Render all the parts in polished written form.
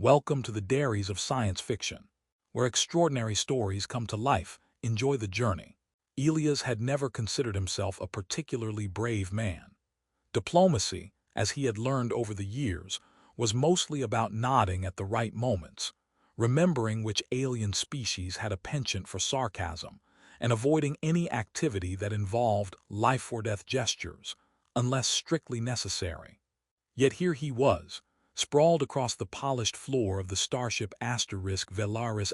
Welcome to the dairies of science fiction, where extraordinary stories come to life. Enjoy the journey. Elias had never considered himself a particularly brave man. Diplomacy, as he had learned over the years, was mostly about nodding at the right moments, remembering which alien species had a penchant for sarcasm, and avoiding any activity that involved life-or-death gestures, unless strictly necessary. Yet here he was, sprawled across the polished floor of the starship Velaris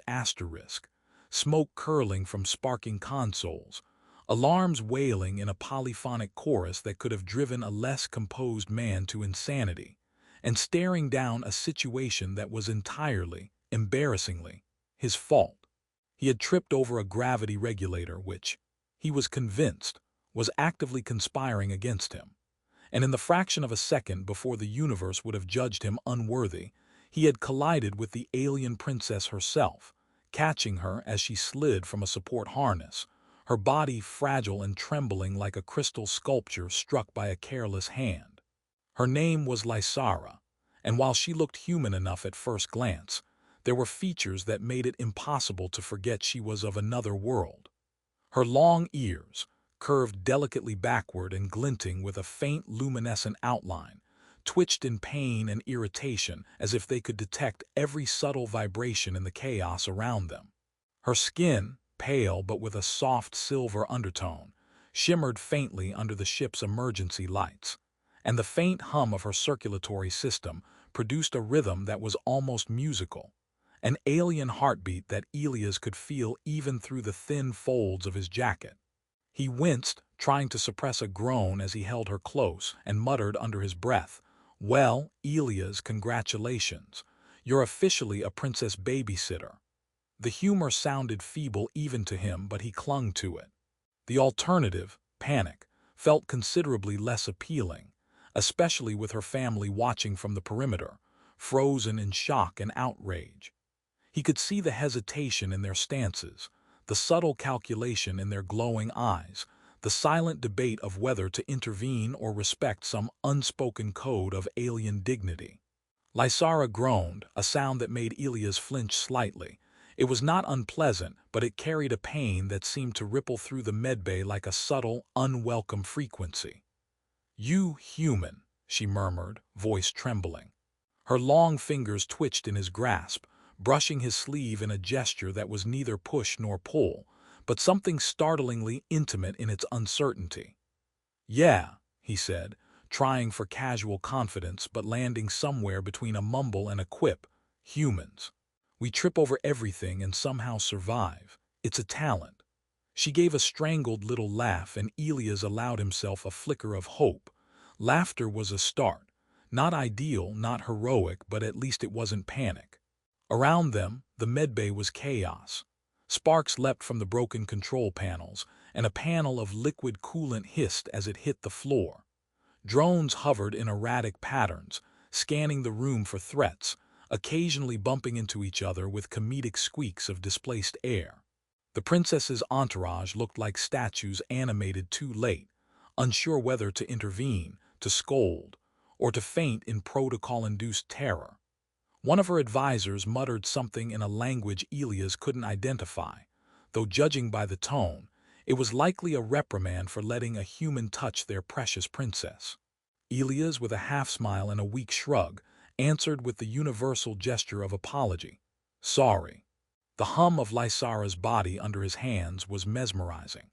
smoke curling from sparking consoles, alarms wailing in a polyphonic chorus that could have driven a less composed man to insanity, and staring down a situation that was entirely, embarrassingly, his fault. He had tripped over a gravity regulator which, he was convinced, was actively conspiring against him. And in the fraction of a second before the universe would have judged him unworthy, he had collided with the alien princess herself, catching her as she slid from a support harness, her body fragile and trembling like a crystal sculpture struck by a careless hand. Her name was Lysara, and while she looked human enough at first glance, there were features that made it impossible to forget she was of another world. Her long ears, curved delicately backward and glinting with a faint luminescent outline, twitched in pain and irritation as if they could detect every subtle vibration in the chaos around them. Her skin, pale but with a soft silver undertone, shimmered faintly under the ship's emergency lights, and the faint hum of her circulatory system produced a rhythm that was almost musical, an alien heartbeat that Elias could feel even through the thin folds of his jacket. He winced, trying to suppress a groan as he held her close, and muttered under his breath, "Well, Elias, congratulations. You're officially a princess babysitter." The humor sounded feeble even to him, but he clung to it. The alternative, panic, felt considerably less appealing, especially with her family watching from the perimeter, frozen in shock and outrage. He could see the hesitation in their stances, the subtle calculation in their glowing eyes, the silent debate of whether to intervene or respect some unspoken code of alien dignity. Lysara groaned, a sound that made Elias flinch slightly. It was not unpleasant, but it carried a pain that seemed to ripple through the medbay like a subtle, unwelcome frequency. "You human," she murmured, voice trembling. Her long fingers twitched in his grasp, brushing his sleeve in a gesture that was neither push nor pull, but something startlingly intimate in its uncertainty. "Yeah," he said, trying for casual confidence but landing somewhere between a mumble and a quip. "Humans. We trip over everything and somehow survive. It's a talent." She gave a strangled little laugh, and Elias allowed himself a flicker of hope. Laughter was a start. Not ideal, not heroic, but at least it wasn't panic. Around them, the medbay was chaos. Sparks leapt from the broken control panels, and a panel of liquid coolant hissed as it hit the floor. Drones hovered in erratic patterns, scanning the room for threats, occasionally bumping into each other with comedic squeaks of displaced air. The princess's entourage looked like statues animated too late, unsure whether to intervene, to scold, or to faint in protocol-induced terror. One of her advisors muttered something in a language Elias couldn't identify, though judging by the tone, it was likely a reprimand for letting a human touch their precious princess. Elias, with a half-smile and a weak shrug, answered with the universal gesture of apology. "Sorry." The hum of Lysara's body under his hands was mesmerizing.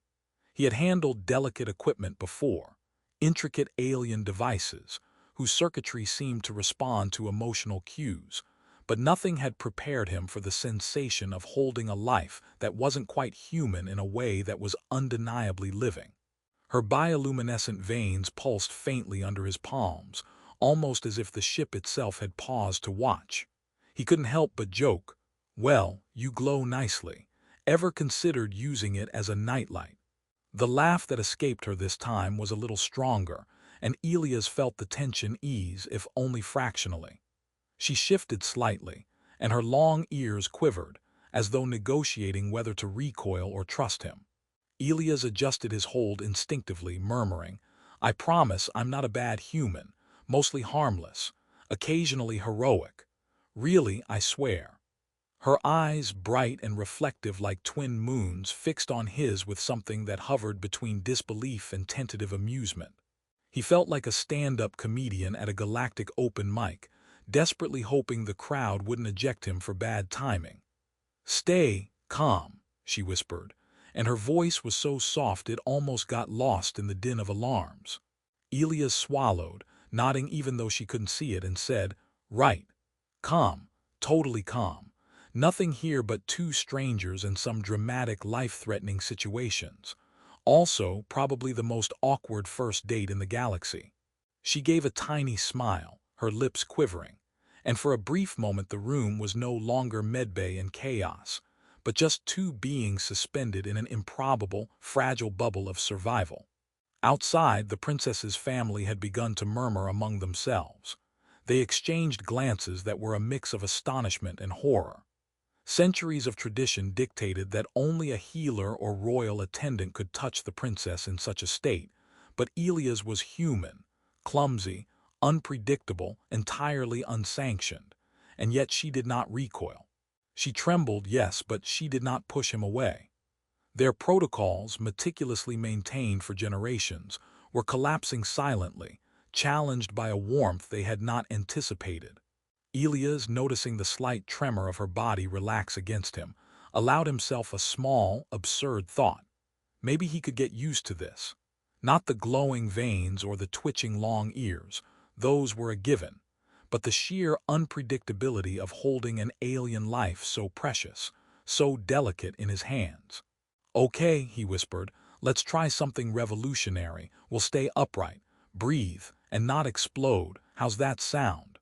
He had handled delicate equipment before, intricate alien devices, whose circuitry seemed to respond to emotional cues, but nothing had prepared him for the sensation of holding a life that wasn't quite human in a way that was undeniably living. Her bioluminescent veins pulsed faintly under his palms, almost as if the ship itself had paused to watch. He couldn't help but joke, "Well, you glow nicely. Ever considered using it as a nightlight?" The laugh that escaped her this time was a little stronger, and Elias felt the tension ease, if only fractionally. She shifted slightly, and her long ears quivered, as though negotiating whether to recoil or trust him. Elias adjusted his hold instinctively, murmuring, "I promise I'm not a bad human, mostly harmless, occasionally heroic." Really, I swear. Her eyes, bright and reflective like twin moons, fixed on his with something that hovered between disbelief and tentative amusement. He felt like a stand-up comedian at a galactic open mic, desperately hoping the crowd wouldn't eject him for bad timing. "Stay calm," she whispered, and her voice was so soft it almost got lost in the din of alarms. Elias swallowed, nodding even though she couldn't see it, and said, "Right. Calm. Totally calm. Nothing here but two strangers and some dramatic, life-threatening situations. Also, probably the most awkward first date in the galaxy." She gave a tiny smile, her lips quivering, and for a brief moment the room was no longer medbay and chaos, but just two beings suspended in an improbable, fragile bubble of survival. Outside, the princess's family had begun to murmur among themselves. They exchanged glances that were a mix of astonishment and horror. Centuries of tradition dictated that only a healer or royal attendant could touch the princess in such a state, but Elias was human, clumsy, unpredictable, entirely unsanctioned, and yet she did not recoil. She trembled, yes, but she did not push him away. Their protocols, meticulously maintained for generations, were collapsing silently, challenged by a warmth they had not anticipated. Elias, noticing the slight tremor of her body relax against him, allowed himself a small, absurd thought. Maybe he could get used to this. Not the glowing veins or the twitching long ears, those were a given, but the sheer unpredictability of holding an alien life so precious, so delicate in his hands. "Okay," he whispered, "let's try something revolutionary. We'll stay upright, breathe, and not explode. How's that sound?"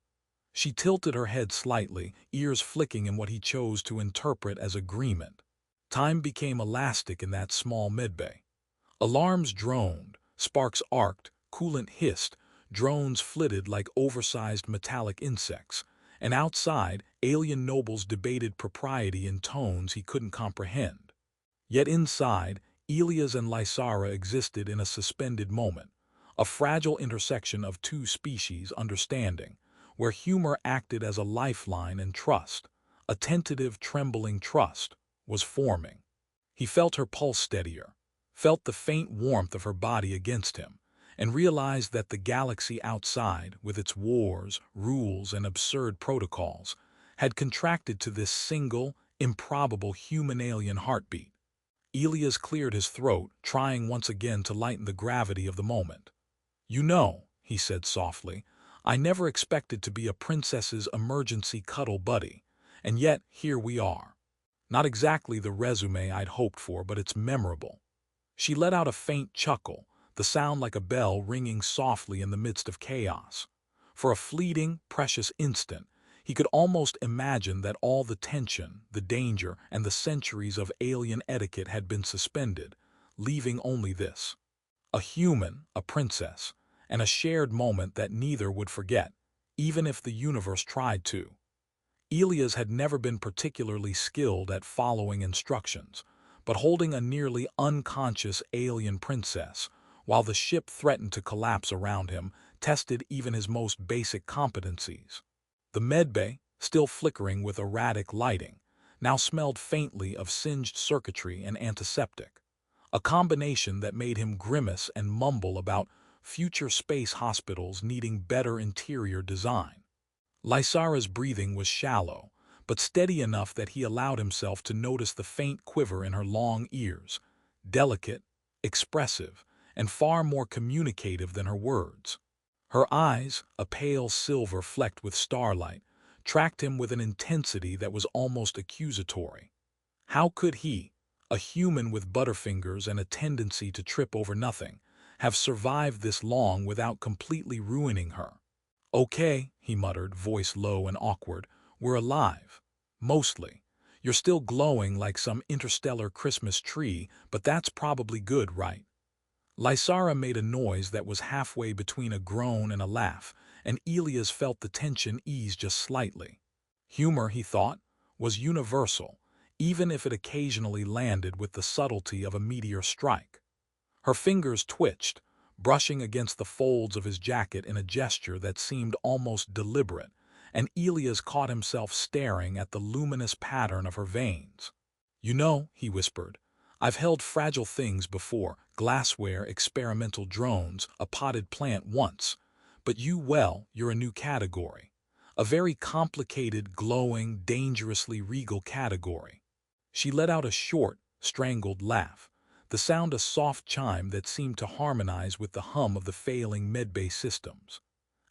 She tilted her head slightly, ears flicking in what he chose to interpret as agreement. Time became elastic in that small medbay. Alarms droned, sparks arced, coolant hissed, drones flitted like oversized metallic insects, and outside, alien nobles debated propriety in tones he couldn't comprehend. Yet inside, Elias and Lysara existed in a suspended moment, a fragile intersection of two species understanding, where humor acted as a lifeline and trust, a tentative, trembling trust, was forming. He felt her pulse steadier, felt the faint warmth of her body against him, and realized that the galaxy outside, with its wars, rules, and absurd protocols, had contracted to this single, improbable human-alien heartbeat. Elias cleared his throat, trying once again to lighten the gravity of the moment. "You know," he said softly, "I never expected to be a princess's emergency cuddle buddy, and yet here we are. Not exactly the resume I'd hoped for, but it's memorable." She let out a faint chuckle, the sound like a bell ringing softly in the midst of chaos. For a fleeting, precious instant, he could almost imagine that all the tension, the danger, and the centuries of alien etiquette had been suspended, leaving only this: a human, a princess, and a shared moment that neither would forget, even if the universe tried to. Elias had never been particularly skilled at following instructions, but holding a nearly unconscious alien princess, while the ship threatened to collapse around him, tested even his most basic competencies. The medbay, still flickering with erratic lighting, now smelled faintly of singed circuitry and antiseptic, a combination that made him grimace and mumble about future space hospitals needing better interior design. Lysara's breathing was shallow, but steady enough that he allowed himself to notice the faint quiver in her long ears, delicate, expressive, and far more communicative than her words. Her eyes, a pale silver flecked with starlight, tracked him with an intensity that was almost accusatory. How could he, a human with butterfingers and a tendency to trip over nothing, have survived this long without completely ruining her? "Okay," he muttered, voice low and awkward, "we're alive. Mostly. You're still glowing like some interstellar Christmas tree, but that's probably good, right?" Lysara made a noise that was halfway between a groan and a laugh, and Elias felt the tension ease just slightly. Humor, he thought, was universal, even if it occasionally landed with the subtlety of a meteor strike. Her fingers twitched, brushing against the folds of his jacket in a gesture that seemed almost deliberate, and Elias caught himself staring at the luminous pattern of her veins. "You know," he whispered, "I've held fragile things before, glassware, experimental drones, a potted plant once. But well, you're a new category. A very complicated, glowing, dangerously regal category." She let out a short, strangled laugh, the sound a soft chime that seemed to harmonize with the hum of the failing medbay systems.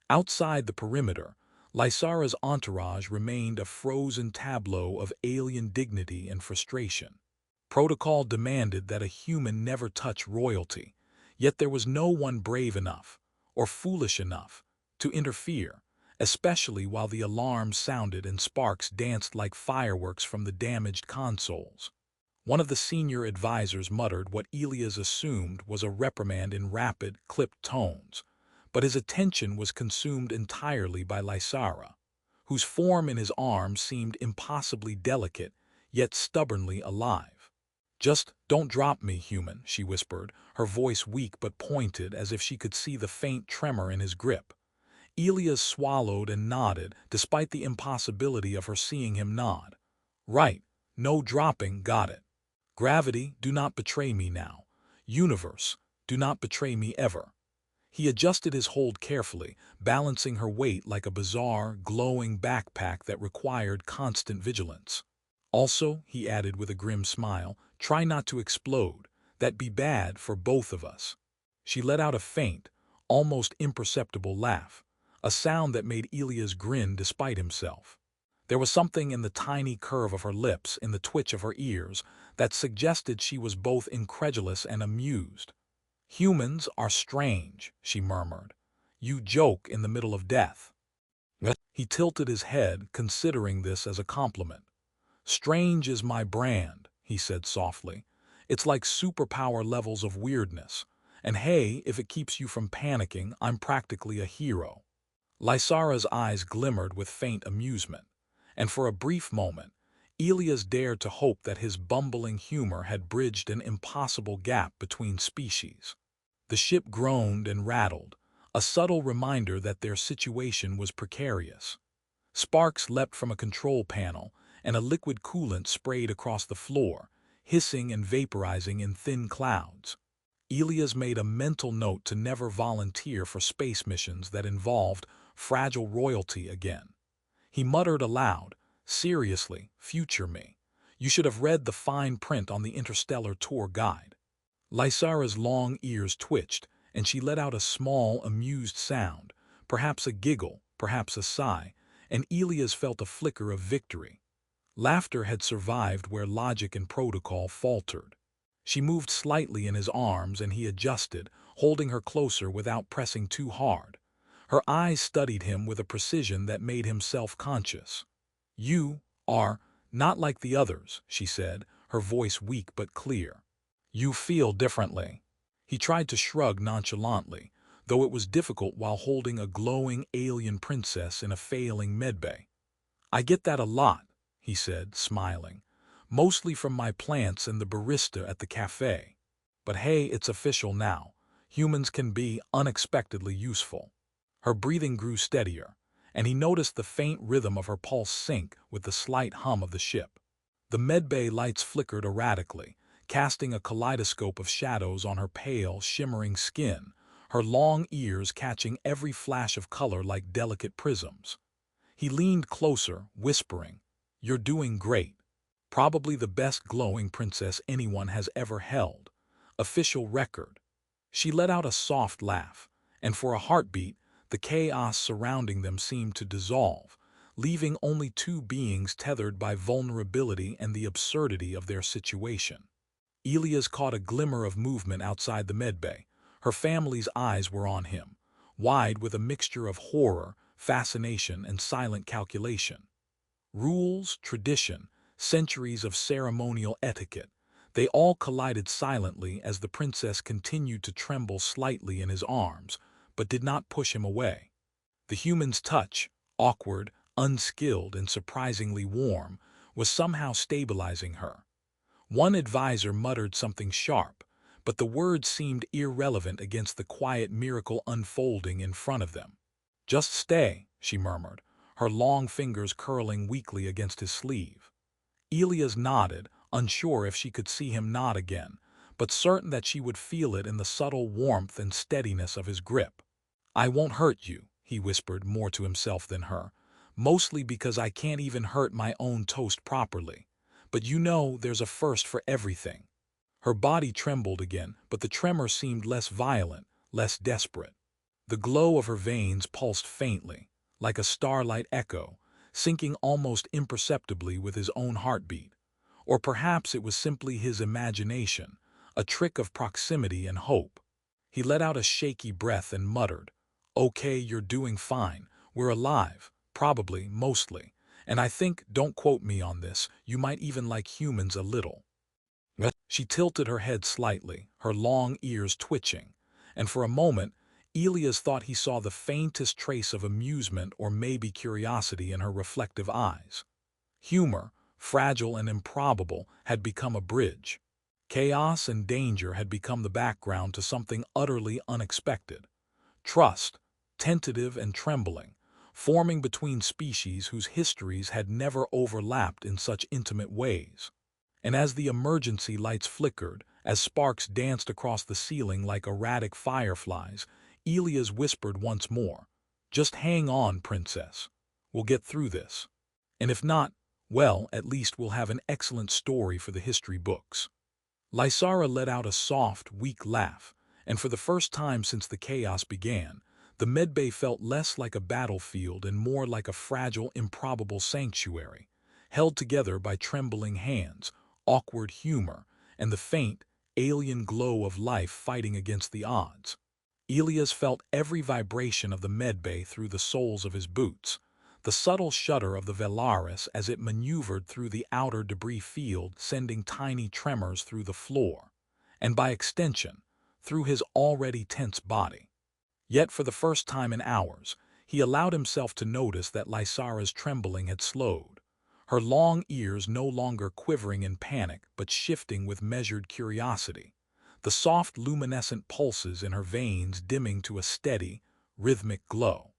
Outside the perimeter, Lysara's entourage remained a frozen tableau of alien dignity and frustration. Protocol demanded that a human never touch royalty, yet there was no one brave enough, or foolish enough, to interfere, especially while the alarms sounded and sparks danced like fireworks from the damaged consoles. One of the senior advisors muttered what Elias assumed was a reprimand in rapid, clipped tones, but his attention was consumed entirely by Lysara, whose form in his arms seemed impossibly delicate, yet stubbornly alive. "Just don't drop me, human," she whispered, her voice weak but pointed as if she could see the faint tremor in his grip. Elias swallowed and nodded, despite the impossibility of her seeing him nod. "Right, no dropping, got it. Gravity, do not betray me now. Universe, do not betray me ever." He adjusted his hold carefully, balancing her weight like a bizarre, glowing backpack that required constant vigilance. "Also," he added with a grim smile, "try not to explode. That'd be bad for both of us." She let out a faint, almost imperceptible laugh, a sound that made Elias grin despite himself. There was something in the tiny curve of her lips, in the twitch of her ears, that suggested she was both incredulous and amused. "Humans are strange," she murmured. "You joke in the middle of death." He tilted his head, considering this as a compliment. "Strange is my brand," he said softly. "It's like superpower levels of weirdness. And hey, if it keeps you from panicking, I'm practically a hero." Lysara's eyes glimmered with faint amusement, and for a brief moment, Elias dared to hope that his bumbling humor had bridged an impossible gap between species. The ship groaned and rattled, a subtle reminder that their situation was precarious. Sparks leapt from a control panel, and a liquid coolant sprayed across the floor, hissing and vaporizing in thin clouds. Elias made a mental note to never volunteer for space missions that involved fragile royalty again. He muttered aloud, "Seriously, future me, you should have read the fine print on the interstellar tour guide." Lysara's long ears twitched, and she let out a small, amused sound, perhaps a giggle, perhaps a sigh, and Elias felt a flicker of victory. Laughter had survived where logic and protocol faltered. She moved slightly in his arms and he adjusted, holding her closer without pressing too hard. Her eyes studied him with a precision that made him self-conscious. "You are not like the others," she said, her voice weak but clear. "You feel differently." He tried to shrug nonchalantly, though it was difficult while holding a glowing alien princess in a failing medbay. "I get that a lot," he said, smiling. "Mostly from my plants and the barista at the cafe. But hey, it's official now. Humans can be unexpectedly useful." Her breathing grew steadier, and he noticed the faint rhythm of her pulse sync with the slight hum of the ship. The medbay lights flickered erratically, casting a kaleidoscope of shadows on her pale, shimmering skin, her long ears catching every flash of color like delicate prisms. He leaned closer, whispering, "You're doing great. Probably the best glowing princess anyone has ever held. Official record." She let out a soft laugh, and for a heartbeat, the chaos surrounding them seemed to dissolve, leaving only two beings tethered by vulnerability and the absurdity of their situation. Elias caught a glimmer of movement outside the medbay. Her family's eyes were on him, wide with a mixture of horror, fascination, and silent calculation. Rules, tradition, centuries of ceremonial etiquette, they all collided silently as the princess continued to tremble slightly in his arms, but did not push him away. The human's touch, awkward, unskilled, and surprisingly warm, was somehow stabilizing her. One advisor muttered something sharp, but the words seemed irrelevant against the quiet miracle unfolding in front of them. "Just stay," she murmured, her long fingers curling weakly against his sleeve. Elias nodded, unsure if she could see him nod again, but certain that she would feel it in the subtle warmth and steadiness of his grip. "I won't hurt you," he whispered more to himself than her, "mostly because I can't even hurt my own toast properly. But you know there's a first for everything." Her body trembled again, but the tremor seemed less violent, less desperate. The glow of her veins pulsed faintly, like a starlight echo, syncing almost imperceptibly with his own heartbeat. Or perhaps it was simply his imagination, a trick of proximity and hope. He let out a shaky breath and muttered, "Okay, you're doing fine. We're alive, probably, mostly. And I think, don't quote me on this, you might even like humans a little." She tilted her head slightly, her long ears twitching, and for a moment, Elias thought he saw the faintest trace of amusement or maybe curiosity in her reflective eyes. Humor, fragile and improbable, had become a bridge. Chaos and danger had become the background to something utterly unexpected. Trust, tentative and trembling, forming between species whose histories had never overlapped in such intimate ways. And as the emergency lights flickered, as sparks danced across the ceiling like erratic fireflies, Elias whispered once more, "Just hang on, Princess. We'll get through this. And if not, well, at least we'll have an excellent story for the history books." Lysara let out a soft, weak laugh, and for the first time since the chaos began, the medbay felt less like a battlefield and more like a fragile, improbable sanctuary, held together by trembling hands, awkward humor, and the faint, alien glow of life fighting against the odds. Elias felt every vibration of the medbay through the soles of his boots, the subtle shudder of the Velaris as it maneuvered through the outer debris field, sending tiny tremors through the floor, and by extension, through his already tense body. Yet for the first time in hours, he allowed himself to notice that Lysara's trembling had slowed, her long ears no longer quivering in panic but shifting with measured curiosity, the soft luminescent pulses in her veins dimming to a steady, rhythmic glow.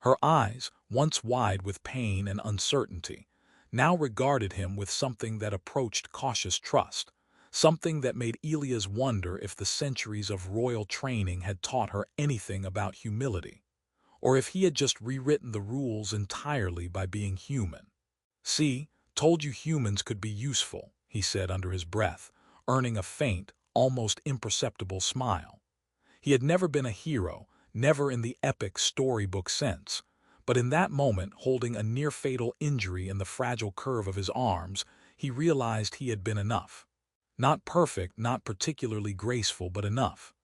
Her eyes, once wide with pain and uncertainty, now regarded him with something that approached cautious trust, something that made Elias wonder if the centuries of royal training had taught her anything about humility, or if he had just rewritten the rules entirely by being human. "See, told you humans could be useful," he said under his breath, earning a faint, almost imperceptible smile. He had never been a hero, never in the epic storybook sense, but in that moment, holding a near-fatal injury in the fragile curve of his arms, he realized he had been enough. Not perfect, not particularly graceful, but enough.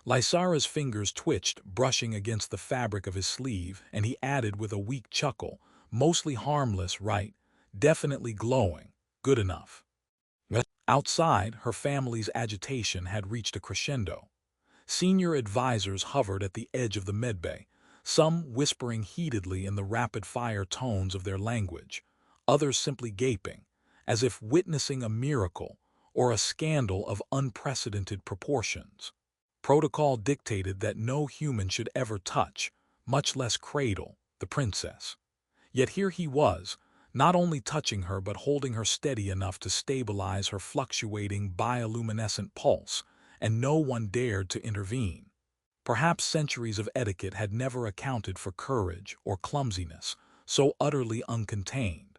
Lysara's fingers twitched, brushing against the fabric of his sleeve, and he added with a weak chuckle, "Mostly harmless, right? Definitely glowing. Good enough." Outside, her family's agitation had reached a crescendo. Senior advisors hovered at the edge of the medbay, some whispering heatedly in the rapid-fire tones of their language, others simply gaping, as if witnessing a miracle or a scandal of unprecedented proportions. Protocol dictated that no human should ever touch, much less cradle, the princess. Yet here he was, not only touching her but holding her steady enough to stabilize her fluctuating bioluminescent pulse, and no one dared to intervene. Perhaps centuries of etiquette had never accounted for courage or clumsiness, so utterly uncontained.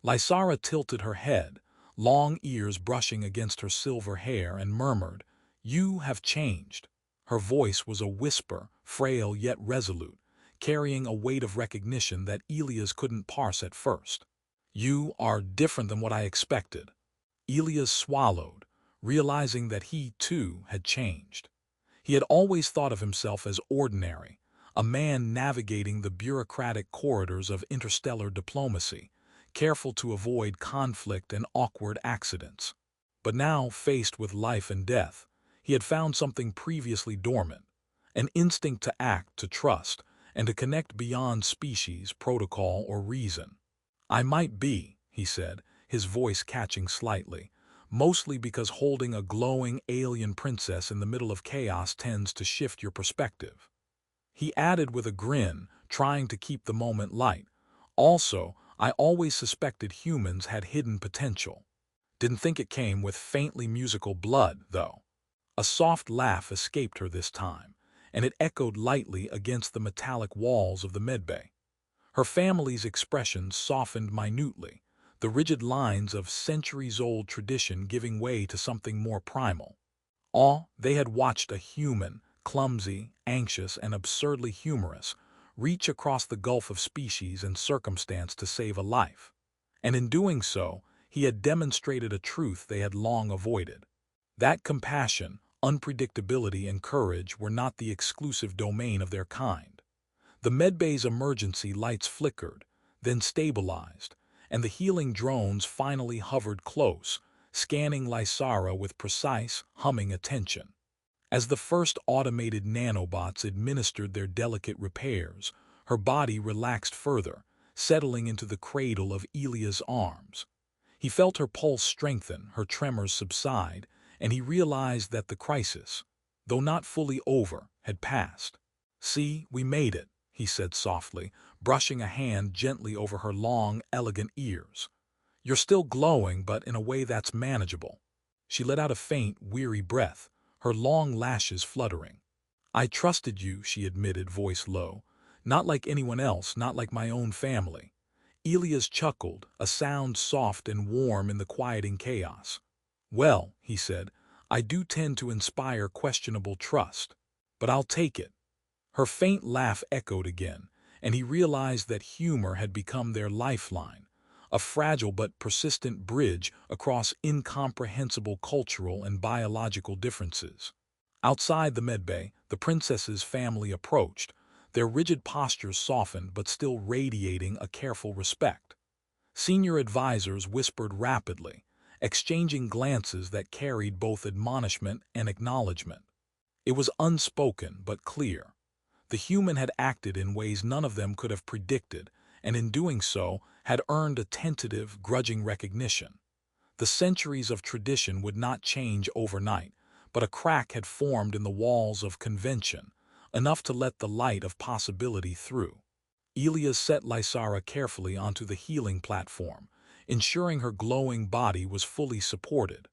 Lysara tilted her head, long ears brushing against her silver hair, and murmured, "You have changed." Her voice was a whisper, frail yet resolute, carrying a weight of recognition that Elias couldn't parse at first. "You are different than what I expected." Elias swallowed, realizing that he, too, had changed. He had always thought of himself as ordinary, a man navigating the bureaucratic corridors of interstellar diplomacy, careful to avoid conflict and awkward accidents. But now, faced with life and death, he had found something previously dormant, an instinct to act, to trust, and to connect beyond species, protocol, or reason. "I might be," he said, his voice catching slightly, "mostly because holding a glowing alien princess in the middle of chaos tends to shift your perspective." He added with a grin, trying to keep the moment light, Also, I always suspected humans had hidden potential. Didn't think it came with faintly musical blood, though. A soft laugh escaped her this time, and it echoed lightly against the metallic walls of the medbay. Her family's expressions softened minutely, the rigid lines of centuries-old tradition giving way to something more primal. They had watched a human, clumsy, anxious, and absurdly humorous, reach across the gulf of species and circumstance to save a life. And in doing so, he had demonstrated a truth they had long avoided. That compassion, unpredictability, and courage were not the exclusive domain of their kind. The medbay's emergency lights flickered, then stabilized, and the healing drones finally hovered close, scanning Lysara with precise, humming attention. As the first automated nanobots administered their delicate repairs, her body relaxed further, settling into the cradle of Elias' arms. He felt her pulse strengthen, her tremors subside, and he realized that the crisis, though not fully over, had passed. "See, we made it," he said softly, brushing a hand gently over her long, elegant ears. "You're still glowing, but in a way that's manageable." She let out a faint, weary breath, her long lashes fluttering. "I trusted you," she admitted, voice low. "Not like anyone else, not like my own family." Elias chuckled, a sound soft and warm in the quieting chaos. "Well," he said, "I do tend to inspire questionable trust. But I'll take it." Her faint laugh echoed again, and he realized that humor had become their lifeline, a fragile but persistent bridge across incomprehensible cultural and biological differences. Outside the medbay, the princess's family approached, their rigid postures softened but still radiating a careful respect. Senior advisors whispered rapidly, exchanging glances that carried both admonishment and acknowledgement. It was unspoken but clear. The human had acted in ways none of them could have predicted, and in doing so had earned a tentative, grudging recognition. The centuries of tradition would not change overnight, but a crack had formed in the walls of convention, enough to let the light of possibility through. Elias set Lysara carefully onto the healing platform, ensuring her glowing body was fully supported.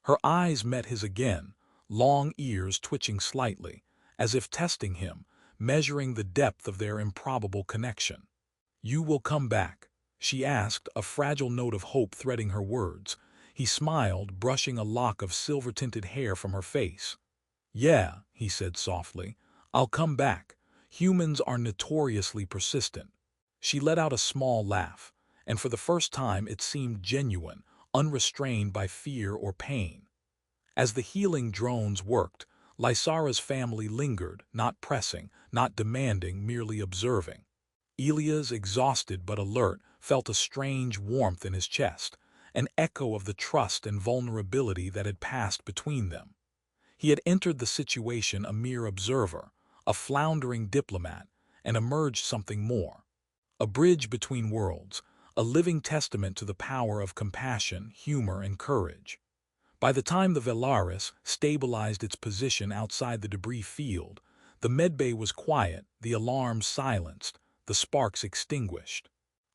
Her eyes met his again, long ears twitching slightly, as if testing him, measuring the depth of their improbable connection. "You will come back?" she asked, a fragile note of hope threading her words. He smiled, brushing a lock of silver-tinted hair from her face. "Yeah," he said softly, "I'll come back. Humans are notoriously persistent." She let out a small laugh, and for the first time it seemed genuine, unrestrained by fear or pain. As the healing drones worked, Lysara's family lingered, not pressing, not demanding, merely observing. Elias, exhausted but alert, felt a strange warmth in his chest, an echo of the trust and vulnerability that had passed between them. He had entered the situation a mere observer, a floundering diplomat, and emerged something more. A bridge between worlds, a living testament to the power of compassion, humor, and courage. By the time the Velaris stabilized its position outside the debris field, the medbay was quiet, the alarms silenced, the sparks extinguished.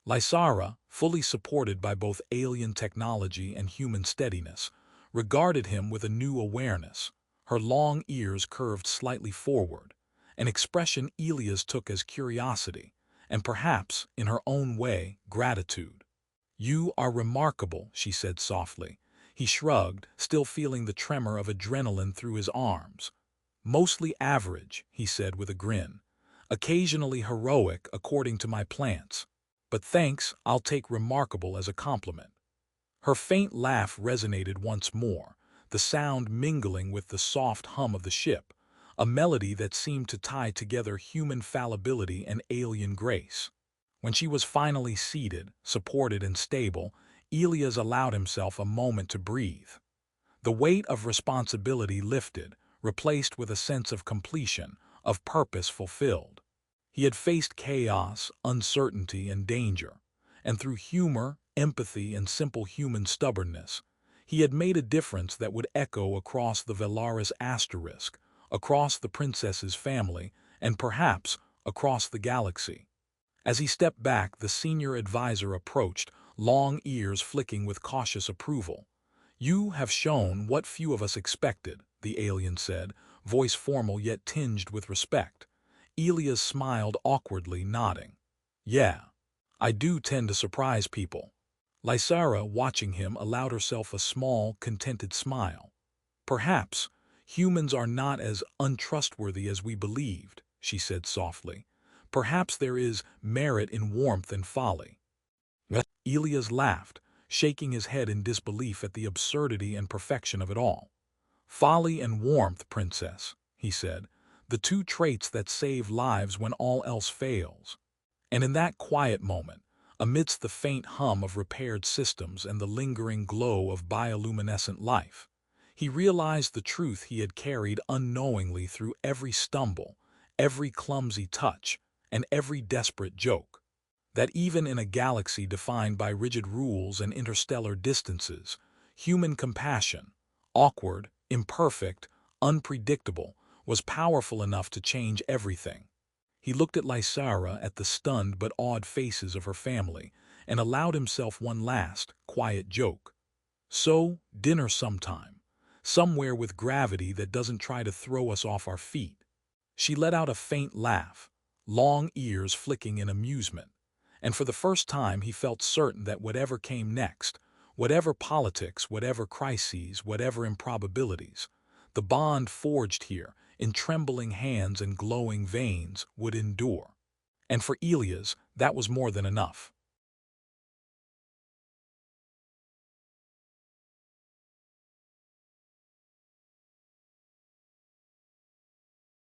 Lysara, fully supported by both alien technology and human steadiness, regarded him with a new awareness, her long ears curved slightly forward, an expression Elias took as curiosity, and perhaps, in her own way, gratitude. "You are remarkable," she said softly. He shrugged, still feeling the tremor of adrenaline through his arms. "Mostly average," he said with a grin. "Occasionally heroic, according to my plants. But thanks, I'll take remarkable as a compliment." Her faint laugh resonated once more, the sound mingling with the soft hum of the ship, a melody that seemed to tie together human fallibility and alien grace. When she was finally seated, supported and stable, Elias allowed himself a moment to breathe. The weight of responsibility lifted, replaced with a sense of completion, of purpose fulfilled. He had faced chaos, uncertainty, and danger, and through humor, empathy, and simple human stubbornness, he had made a difference that would echo across the Velaris asterisk, across the princess's family, and perhaps across the galaxy. As he stepped back, the senior advisor approached, long ears flicking with cautious approval. "You have shown what few of us expected," the alien said, voice formal yet tinged with respect. Elias smiled awkwardly, nodding. "Yeah, I do tend to surprise people." Lysara, watching him, allowed herself a small, contented smile. "Perhaps humans are not as untrustworthy as we believed," she said softly. "Perhaps there is merit in warmth and folly." Elias laughed, shaking his head in disbelief at the absurdity and perfection of it all. "Folly and warmth, Princess," he said, "the two traits that save lives when all else fails." And in that quiet moment, amidst the faint hum of repaired systems and the lingering glow of bioluminescent life, he realized the truth he had carried unknowingly through every stumble, every clumsy touch, and every desperate joke. That even in a galaxy defined by rigid rules and interstellar distances, human compassion, awkward, imperfect, unpredictable, was powerful enough to change everything. He looked at Lysara, at the stunned but awed faces of her family, and allowed himself one last, quiet joke. "So, dinner sometime. Somewhere with gravity that doesn't try to throw us off our feet." She let out a faint laugh, long ears flicking in amusement, and for the first time he felt certain that whatever came next, whatever politics, whatever crises, whatever improbabilities, the bond forged here, in trembling hands and glowing veins, would endure. And for Elias, that was more than enough.